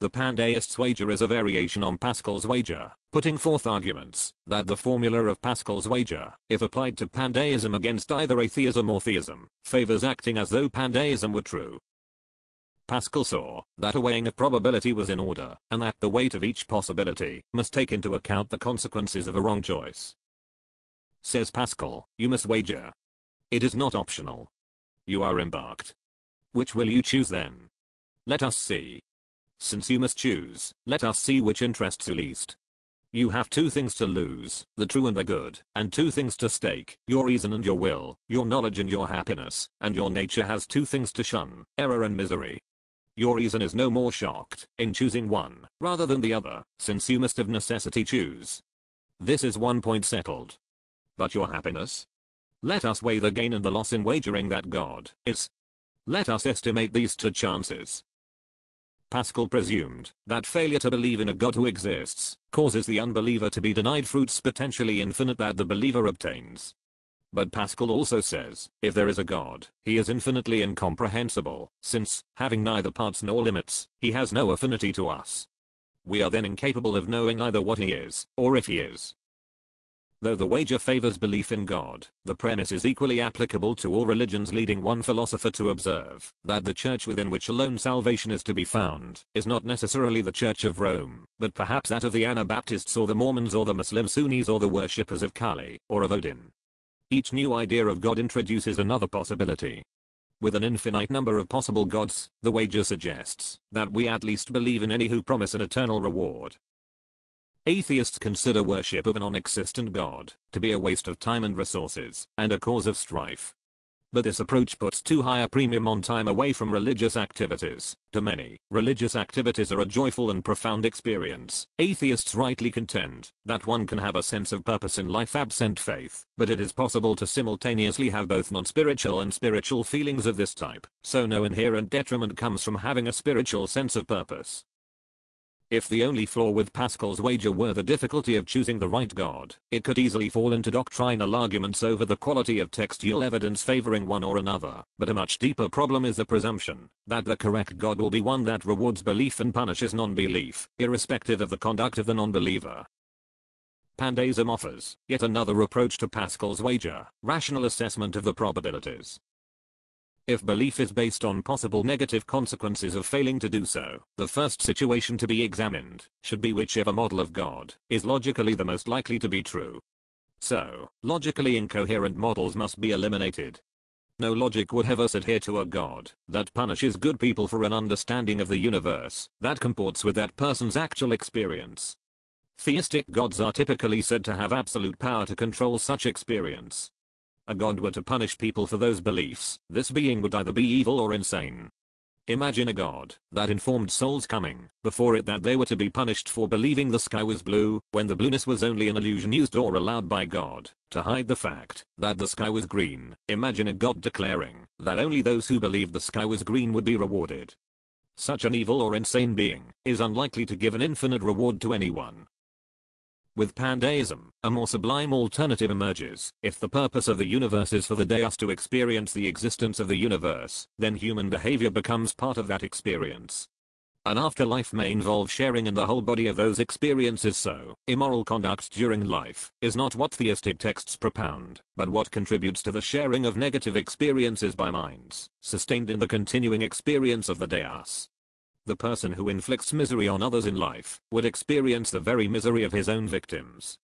The Pandeist's wager is a variation on Pascal's wager, putting forth arguments that the formula of Pascal's wager, if applied to Pandeism against either atheism or theism, favors acting as though Pandeism were true. Pascal saw that a weighing of probability was in order, and that the weight of each possibility must take into account the consequences of a wrong choice. Says Pascal, you must wager. It is not optional. You are embarked. Which will you choose then? Let us see. Since you must choose, let us see which interests you least. You have two things to lose, the true and the good, and two things to stake, your reason and your will, your knowledge and your happiness, and your nature has two things to shun, error and misery. Your reason is no more shocked in choosing one rather than the other, since you must of necessity choose. This is one point settled. But your happiness? Let us weigh the gain and the loss in wagering that God is. Let us estimate these two chances. Pascal presumed that failure to believe in a God who exists causes the unbeliever to be denied fruits potentially infinite that the believer obtains. But Pascal also says, if there is a God, he is infinitely incomprehensible, since, having neither parts nor limits, he has no affinity to us. We are then incapable of knowing either what he is, or if he is. Though the wager favors belief in God, the premise is equally applicable to all religions, leading one philosopher to observe that the church within which alone salvation is to be found is not necessarily the Church of Rome, but perhaps that of the Anabaptists or the Mormons or the Muslim Sunnis or the worshippers of Kali or of Odin. Each new idea of God introduces another possibility. With an infinite number of possible gods, the wager suggests that we at least believe in any who promise an eternal reward. Atheists consider worship of a non-existent God to be a waste of time and resources, and a cause of strife. But this approach puts too high a premium on time away from religious activities. To many, religious activities are a joyful and profound experience. Atheists rightly contend that one can have a sense of purpose in life absent faith, but it is possible to simultaneously have both non-spiritual and spiritual feelings of this type, so no inherent detriment comes from having a spiritual sense of purpose. If the only flaw with Pascal's wager were the difficulty of choosing the right God, it could easily fall into doctrinal arguments over the quality of textual evidence favoring one or another, but a much deeper problem is the presumption that the correct God will be one that rewards belief and punishes non-belief, irrespective of the conduct of the non-believer. Pandeism offers yet another approach to Pascal's wager, rational assessment of the probabilities. If belief is based on possible negative consequences of failing to do so, the first situation to be examined should be whichever model of God is logically the most likely to be true. So, logically incoherent models must be eliminated. No logic would have us adhere to a God that punishes good people for an understanding of the universe that comports with that person's actual experience. Theistic gods are typically said to have absolute power to control such experience. A God were to punish people for those beliefs, this being would either be evil or insane. Imagine a God that informed souls coming before it that they were to be punished for believing the sky was blue, when the blueness was only an illusion used or allowed by God to hide the fact that the sky was green. Imagine a God declaring that only those who believed the sky was green would be rewarded. Such an evil or insane being is unlikely to give an infinite reward to anyone. With Pandeism, a more sublime alternative emerges. If the purpose of the universe is for the deus to experience the existence of the universe, then human behavior becomes part of that experience. An afterlife may involve sharing in the whole body of those experiences, so immoral conduct during life is not what theistic texts propound, but what contributes to the sharing of negative experiences by minds sustained in the continuing experience of the deus. The person who inflicts misery on others in life would experience the very misery of his own victims.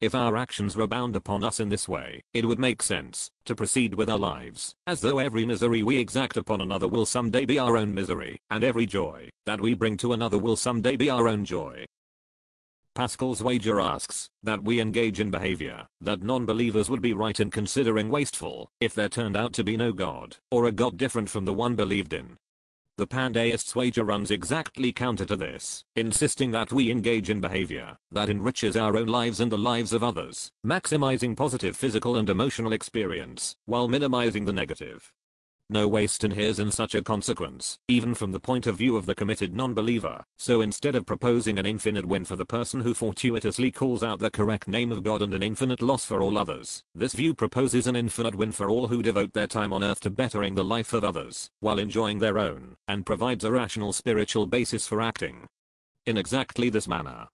If our actions were bound upon us in this way, it would make sense to proceed with our lives as though every misery we exact upon another will someday be our own misery, and every joy that we bring to another will someday be our own joy. Pascal's wager asks that we engage in behavior that non-believers would be right in considering wasteful if there turned out to be no God, or a God different from the one believed in. The Pandeist's wager runs exactly counter to this, insisting that we engage in behavior that enriches our own lives and the lives of others, maximizing positive physical and emotional experience, while minimizing the negative. No waste inheres in such a consequence, even from the point of view of the committed non-believer, so instead of proposing an infinite win for the person who fortuitously calls out the correct name of God and an infinite loss for all others, this view proposes an infinite win for all who devote their time on earth to bettering the life of others, while enjoying their own, and provides a rational spiritual basis for acting. In exactly this manner,